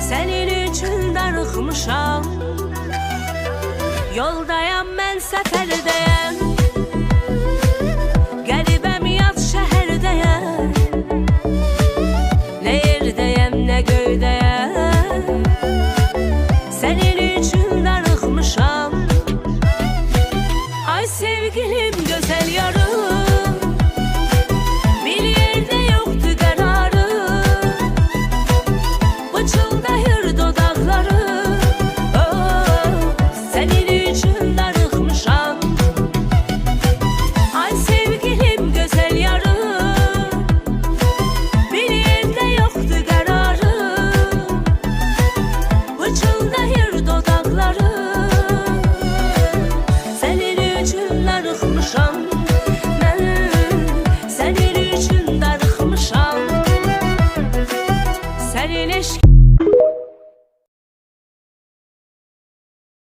Senin üçün darıxmışam. Yoldayam mən səfərdəyəm. Qəribəm yad şəhərdəyəm. Nə yerdəyəm, nə göydəyəm. Senin üçün darıxmışam. Ay sevgilim, gözəl yarım, bir yerdə yoxdur qərarım. Pıçıldayır dodaqları. Senin üçün darıxmışam. Ay sevgilim, gözəl yarım, bir yerdə yoxdur qərarım. Pıçıldayır dodaqları. Senin üçün darıxmışam. Mən sənin üçün darıxmışam. Sənin eşq